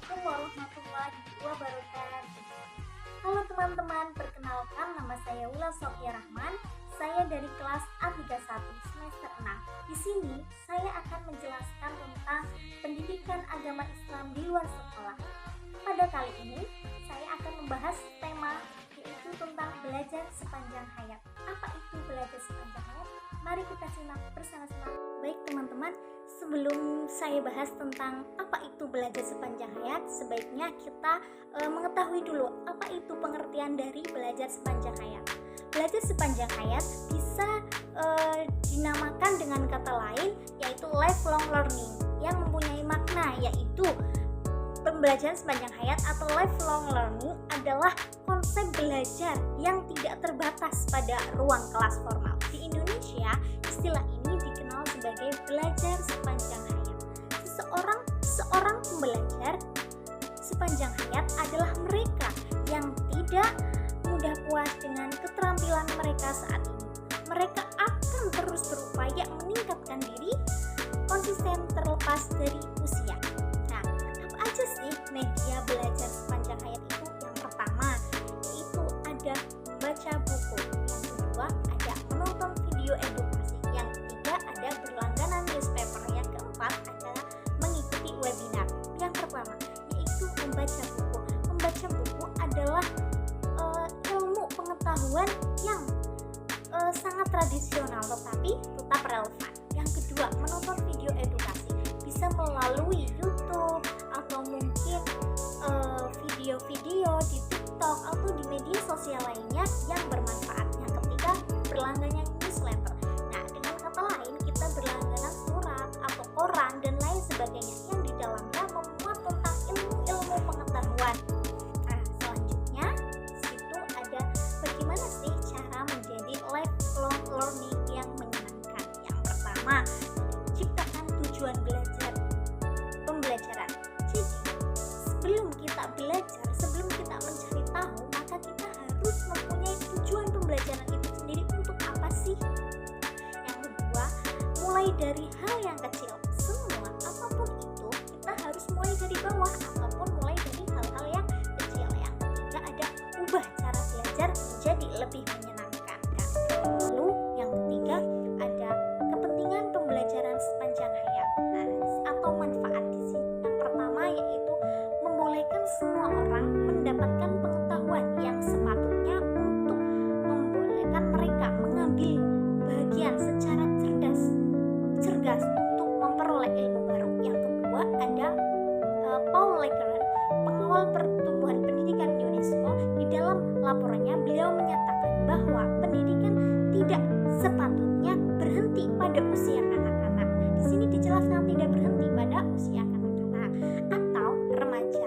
Assalamualaikum warahmatullahi wabarakatuh. Halo teman-teman, perkenalkan nama saya Wula Sofia Rahman. Saya dari kelas A31 semester 6. Di sini saya akan menjelaskan tentang pendidikan agama Islam di luar sekolah. Pada kali ini saya akan membahas tema yaitu tentang belajar sepanjang hayat. Apa itu belajar sepanjang hayat? Mari kita simak bersama-sama. Baik teman-teman, sebelum saya bahas tentang apa itu belajar sepanjang hayat, sebaiknya kita mengetahui dulu apa itu pengertian dari belajar sepanjang hayat. Belajar sepanjang hayat bisa dinamakan dengan kata lain yaitu lifelong learning yang mempunyai makna yaitu pembelajaran sepanjang hayat atau lifelong learning adalah konsep belajar yang tidak terbatas pada ruang kelas formal. Di Indonesia, istilah ini dikenal sebagai belajar sepanjang hayat. Seorang pembelajar sepanjang hayat adalah mereka yang tidak mudah puas dengan keterampilan mereka saat ini. Mereka akan terus berupaya meningkatkan diri, konsisten terlepas dari usia. Nah, apa aja sih media belajar sepanjang hayat itu? Yang pertama, itu ada membaca buku. Yang kedua, ada menonton video edukasi. Yang ketiga, ada berlangganan newspaper. Yang keempat, adalah mengikuti webinar. Yang pertama, yaitu membaca buku. Membaca buku adalah ilmu pengetahuan yang sangat tradisional tetapi tetap relevan. Yang kedua, menonton video edukasi bisa melalui YouTube atau mungkin video-video di TikTok atau di media sosial lainnya yang bermanfaat. Yang ketiga, berlangganan newsletter. Nah, dengan kata lain kita berlangganan surat atau koran dan lain sebagainya yang di dalamnya memuat tentang ilmu-ilmu pengetahuan. Nah, selanjutnya situ ada bagaimana sih cara menjadi lifelong learning yang menyenangkan. Yang pertama, ciptakan tujuan pembelajaran. Jadi, sebelum kita belajar, sebelum kita mencari tahu, maka kita harus mempunyai tujuan pembelajaran itu sendiri untuk apa sih? Yang kedua, mulai dari hal yang kecil. Semua, apapun itu, kita harus mulai dari bawah ataupun mulai dari hal-hal yang kecil. Yang ketiga, ada ubah cara belajar menjadi lebih menyenangkan. Lalu, yang ketiga, ada kepentingan pembelajaran sepanjang hayat. Nah, atau manfaat di sini. Yang pertama yaitu membolehkan semua orang mendapatkan pengetahuan yang sepatutnya untuk membolehkan mereka mengambil bagian secara cergas untuk memperoleh ilmu baru. Yang kedua ada Paul Lekeren, pengawal pertumbuhan pendidikan UNESCO. Di dalam laporannya beliau menyatakan bahwa pendidikan tidak sepatutnya berhenti pada usia kanak-kanak. Di sini dijelaskan tidak berhenti pada usia kanak-kanak atau remaja.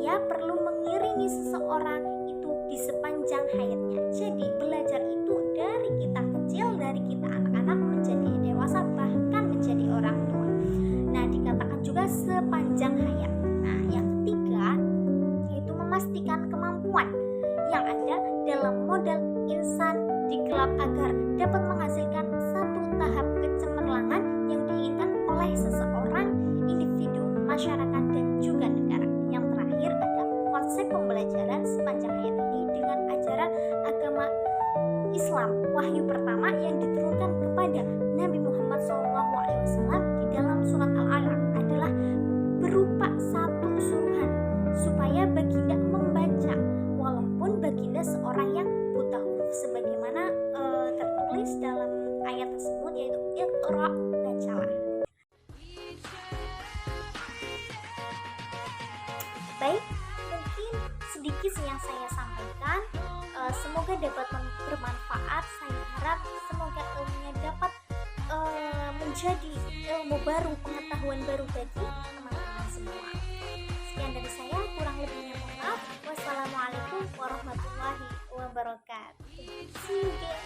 Ia perlu mengiringi seseorang itu di sepanjang hayatnya. Jadi belajar itu dari kita kecil, dari kita anak-anak menjadi dewasa, bahkan menjadi orang tua. Nah, dikatakan juga sepanjang hayat. Nah, yang ketiga yaitu memastikan kemampuan yang ada dalam modal insan dikelap agar dapat menghasilkan satu tahap kecemerlangan yang diinginkan oleh seseorang, individu, masyarakat, dan juga negara. Yang terakhir ada konsep pembelajaran sepanjang hayat ini dengan ajaran agama Islam. Wahyu pertama yang diturunkan kepada Nabi Muhammad SAW di dalam surat Al-Alaq adalah berupa satu suruhan supaya baginda membaca, walaupun baginda seorang yang buta huruf, sebagaimana tertulis dalam ayat tersebut yaitu Iqra, bacalah. Baik, mungkin sedikit yang saya sampaikan, semoga dapat bermanfaat. Saya harap semoga ilmunya dapat menjadi ilmu baru, pengetahuan baru bagi teman-teman semua. Sekian dari saya, kurang lebihnya mohon maaf. Wassalamualaikum warahmatullahi wabarakatuh. See you again.